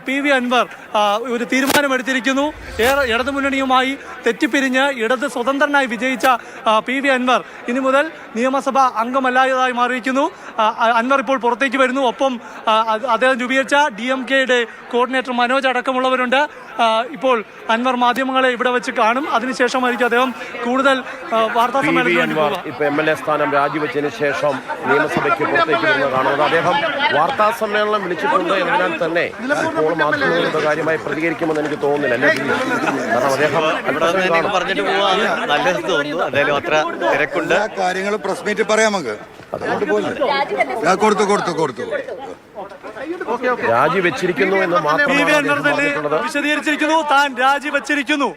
PV Anwar ഒരു തീരുമാനമെടുത്തിരിക്കുന്നു. ഇടതുമുന്നണിയുമായി തെറ്റിപ്പിരിഞ്ഞ് ഇടത് സ്വതന്ത്രനായി വിജയിച്ച PV അൻവർ ഇനി മുതൽ നിയമസഭാ അംഗമല്ലാതായി മാറിയിരിക്കുന്നു. അൻവർ ഇപ്പോൾ പുറത്തേക്ക് വരുന്നു. ഒപ്പം അദ്ദേഹം രൂപീകരിച്ച DMK-യുടെ കോർഡിനേറ്റർ മനോജ് അടക്കമുള്ളവരുണ്ട്. ഇപ്പോൾ അൻവർ മാധ്യമങ്ങളെ ഇവിടെ വെച്ച് കാണും. അതിനുശേഷമായിരിക്കും അദ്ദേഹം കൂടുതൽ വാർത്താ സമ്മേളനത്തിൽ ഇപ്പൊ MLA സ്ഥാനം രാജിവെച്ചതിന് ശേഷം നിയമസഭയ്ക്ക് പുറത്തേക്ക് വരുന്നത് കാണുന്നത്. അദ്ദേഹം വാർത്താ സമ്മേളനം വിളിച്ചിട്ടുണ്ട് എന്നതിനാൽ തന്നെ ഇപ്പോൾ മാധ്യമങ്ങളുടെ കാര്യമായി പ്രതികരിക്കുമെന്ന് എനിക്ക് തോന്നുന്നില്ല. കാരണം അദ്ദേഹം പറഞ്ഞിട്ട് പോവാണ് നല്ലത് തോന്നുന്നു. എന്തായാലും അത്ര തിരക്കുണ്ട്. കാര്യങ്ങൾ പ്രസ് മീറ്റ് പറയാം നമുക്ക്. അതുകൊണ്ട് പോയി കൊടുത്തു രാജിവെച്ചിരിക്കുന്നു എന്ന് മാത്രമാണ് വിശദീകരിച്ചിരിക്കുന്നു. താൻ രാജിവെച്ചിരിക്കുന്നു.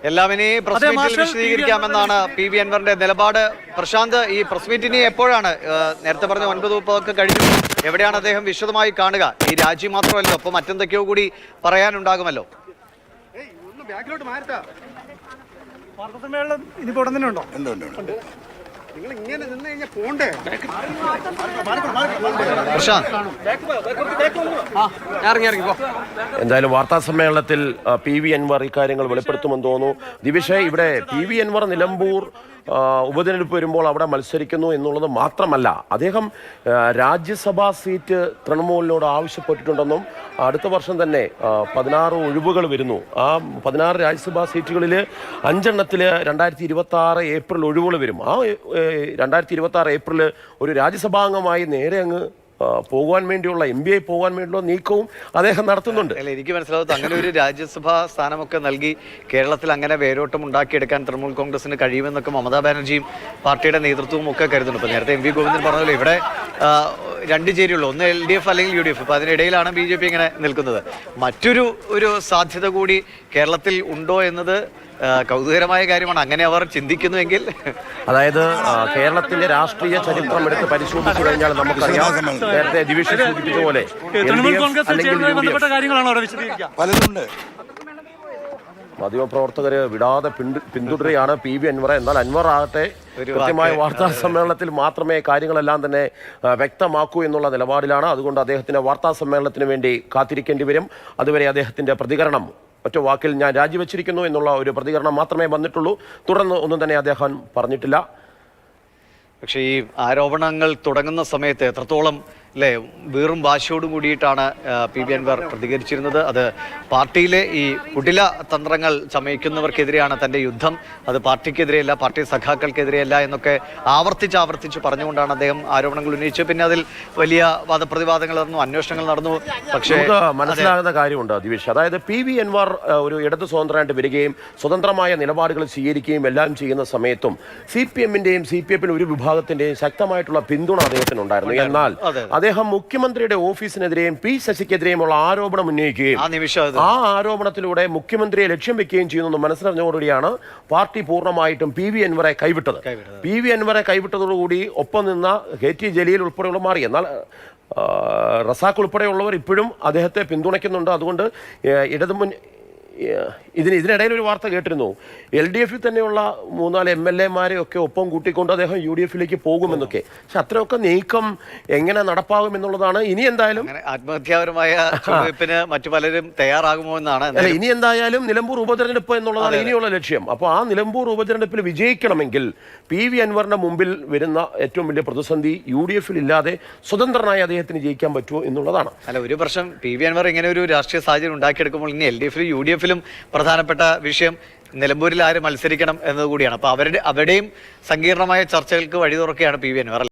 എല്ലാം ഇനി പ്രസ് മീറ്റിൽ വിശദീകരിക്കാമെന്നാണ് PV അൻവറിന്റെ നിലപാട്. പ്രശാന്ത്, ഈ പ്രസ് മീറ്റിനി എപ്പോഴാണ്? നേരത്തെ പറഞ്ഞ 9:30 കഴിഞ്ഞു. എവിടെയാണ് അദ്ദേഹം വിശദമായി കാണുക? ഈ രാജി മാത്രമല്ലോ, അപ്പൊ മറ്റെന്തൊക്കെയോ കൂടി പറയാനുണ്ടാകുമല്ലോ. വാർത്താസമ്മേളനം ഇനിയിപ്പോ ഉടൻ തന്നെ ഉണ്ടോ? എന്തായാലും വാർത്താ സമ്മേളനത്തിൽ PV അൻവർ ഇക്കാര്യങ്ങൾ വെളിപ്പെടുത്തുമെന്ന് തോന്നുന്നു. ദിവിഷ, ഇവിടെ PV അൻവർ നിലമ്പൂർ ഉപതെരഞ്ഞെടുപ്പ് വരുമ്പോൾ അവിടെ മത്സരിക്കുന്നു എന്നുള്ളത് മാത്രമല്ല, അദ്ദേഹം രാജ്യസഭാ സീറ്റ് തൃണമൂലിനോട് ആവശ്യപ്പെട്ടിട്ടുണ്ടെന്നും അടുത്ത വർഷം തന്നെ 16 ഒഴിവുകൾ വരുന്നു. ആ 16 രാജ്യസഭാ സീറ്റുകളിൽ 5 എണ്ണത്തിൽ 2026 ഏപ്രിൽ ഒഴിവുകൾ വരും. ആ 2026 ഏപ്രിൽ ഒരു രാജ്യസഭാംഗമായി നേരെ അങ്ങ് പോകാൻ വേണ്ടിയുള്ള MBA പോകാൻ വേണ്ടിയുള്ള നീക്കവും അദ്ദേഹം നടത്തുന്നുണ്ട്. അല്ല, എനിക്ക് മനസ്സിലാവുന്നത് അങ്ങനെ ഒരു രാജ്യസഭാ സ്ഥാനമൊക്കെ നൽകി കേരളത്തിൽ അങ്ങനെ വേരോട്ടം ഉണ്ടാക്കിയെടുക്കാൻ തൃണമൂൽ കോൺഗ്രസിന് കഴിയുമെന്നൊക്കെ മമതാ ബാനർജിയും പാർട്ടിയുടെ നേതൃത്വവും ഒക്കെ കരുതുന്നു. ഇപ്പൊ നേരത്തെ MV ഗോവിന്ദൻ പറഞ്ഞല്ലോ, ഇവിടെ രണ്ട് ചേരിയുള്ളൂ, ഒന്ന് LDF അല്ലെങ്കിൽ UDF. ഇപ്പൊ അതിനിടയിലാണ് BJP ഇങ്ങനെ നിൽക്കുന്നത്. മറ്റൊരു സാധ്യത കൂടി കേരളത്തിൽ ഉണ്ടോ എന്നത് കൗതുകരമായ കാര്യമാണ്. അങ്ങനെ അവർ ചിന്തിക്കുന്നുവെങ്കിൽ, അതായത് കേരളത്തിന്റെ രാഷ്ട്രീയ ചരിത്രം എടുത്ത് പരിശോധിച്ചു കഴിഞ്ഞാൽ നമുക്കറിയാം, നേരത്തെ ദിവിഷ സൂചിപ്പിച്ച പോലെ പലതുണ്ട്. മാധ്യമപ്രവർത്തകര് വിടാതെ പിന്തുടരുകയാണ് PV അൻവറെ. എന്നാൽ അൻവർ ആകട്ടെ കൃത്യമായ വാർത്താ സമ്മേളനത്തിൽ മാത്രമേ കാര്യങ്ങളെല്ലാം തന്നെ വ്യക്തമാക്കൂ എന്നുള്ള നിലപാടിലാണ്. അതുകൊണ്ട് അദ്ദേഹത്തിന്റെ വാർത്താ സമ്മേളനത്തിന് വേണ്ടി കാത്തിരിക്കേണ്ടി വരും. അതുവരെ അദ്ദേഹത്തിന്റെ പ്രതികരണം ഒറ്റ വാക്കിൽ ഞാൻ രാജിവെച്ചിരിക്കുന്നു എന്നുള്ള ഒരു പ്രതികരണം മാത്രമേ വന്നിട്ടുള്ളൂ. തുടർന്ന് ഒന്നും തന്നെ അദ്ദേഹം പറഞ്ഞിട്ടില്ല. പക്ഷേ ഈ ആരോപണങ്ങൾ തുടങ്ങുന്ന സമയത്ത് എത്രത്തോളം വീറും വാശിയോടും കൂടിയിട്ടാണ് PV അൻവർ പ്രതികരിച്ചിരുന്നത്. അത് പാർട്ടിയിലെ ഈ കുടില തന്ത്രങ്ങൾ ചമയിക്കുന്നവർക്കെതിരെയാണ് തൻ്റെ യുദ്ധം. അത് പാർട്ടിക്കെതിരെയല്ല, പാർട്ടി സഖാക്കൾക്കെതിരെയല്ല എന്നൊക്കെ ആവർത്തിച്ച് പറഞ്ഞുകൊണ്ടാണ് അദ്ദേഹം ആരോപണങ്ങൾ ഉന്നയിച്ചത്. പിന്നെ അതിൽ വലിയ വാദപ്രതിവാദങ്ങൾ നടന്നു, അന്വേഷണങ്ങൾ നടന്നു. പക്ഷേ മനസ്സിലാകുന്ന കാര്യമുണ്ട് ദിവിഷ്, അതായത് PV അൻവർ ഒരു ഇടതു സ്വതന്ത്രമായിട്ട് വരികയും സ്വതന്ത്രമായ നിലപാടുകൾ സ്വീകരിക്കുകയും എല്ലാം ചെയ്യുന്ന സമയത്തും CPM-ന്റെയും CPF-ന്റെ ഒരു വിഭാഗത്തിന്റെയും ശക്തമായിട്ടുള്ള പിന്തുണ അദ്ദേഹത്തിനുണ്ടായിരുന്നു. എന്നാൽ അദ്ദേഹം മുഖ്യമന്ത്രിയുടെ ഓഫീസിനെതിരെയും P ശശിക്കെതിരെയുമുള്ള ആരോപണം ഉന്നയിക്കുകയും ആ ആരോപണത്തിലൂടെ മുഖ്യമന്ത്രിയെ ലക്ഷ്യം വെക്കുകയും ചെയ്യുന്നു മനസ്സിലറിഞ്ഞതോടുകൂടിയാണ് പാർട്ടി പൂർണ്ണമായിട്ടും PV അൻവറെ കൈവിട്ടത്. PV അൻവറെ കൈവിട്ടതോടുകൂടി ഒപ്പം നിന്ന KT ജലീൽ ഉൾപ്പെടെയുള്ള മാറി. എന്നാൽ റസാഖ് ഉൾപ്പെടെയുള്ളവർ ഇപ്പോഴും അദ്ദേഹത്തെ പിന്തുണയ്ക്കുന്നുണ്ട്. അതുകൊണ്ട് ഇതിനിടയിൽ ഒരു വാർത്ത കേട്ടിരുന്നു, LDF-ൽ തന്നെയുള്ള 3-4 MLA-മാരെ ഒക്കെ ഒപ്പം കൂട്ടിക്കൊണ്ട് അദ്ദേഹം UDF-ലേക്ക് പോകുമെന്നൊക്കെ. പക്ഷെ അത്രയൊക്കെ നീക്കം എങ്ങനെ നടപ്പാകും എന്നുള്ളതാണ്. ഇനി എന്തായാലും ആത്മഹത്യാപരമായ മറ്റു പലരും തയ്യാറാകുമോ എന്നാണ്. ഇനി എന്തായാലും നിലമ്പൂർ ഉപതെരഞ്ഞെടുപ്പ് എന്നുള്ളതാണ് ഇനിയുള്ള ലക്ഷ്യം. അപ്പോൾ ആ നിലമ്പൂർ ഉപതെരഞ്ഞെടുപ്പിൽ വിജയിക്കണമെങ്കിൽ PV അൻവറിന്റെ മുമ്പിൽ വരുന്ന ഏറ്റവും വലിയ പ്രതിസന്ധി UDF-ൽ ഇല്ലാതെ സ്വതന്ത്രനായി അദ്ദേഹത്തിന് ജയിക്കാൻ പറ്റുമോ എന്നുള്ളതാണ്. അല്ല, ഒരു പ്രശ്നം PV അൻവർ ഇങ്ങനെ ഒരു രാഷ്ട്രീയ സാഹചര്യം ഉണ്ടാക്കിയെടുക്കുമ്പോൾ ഇനി LDF-ലും UDF-ലും പ്രധാനപ്പെട്ട വിഷയം നിലമ്പൂരിൽ ആര് മത്സരിക്കണം എന്നതുകൂടിയാണ്. അപ്പോൾ അവരുടെയും സങ്കീർണമായ ചർച്ചകൾക്ക് വഴി തുറക്കുകയാണ് PV അൻവർ.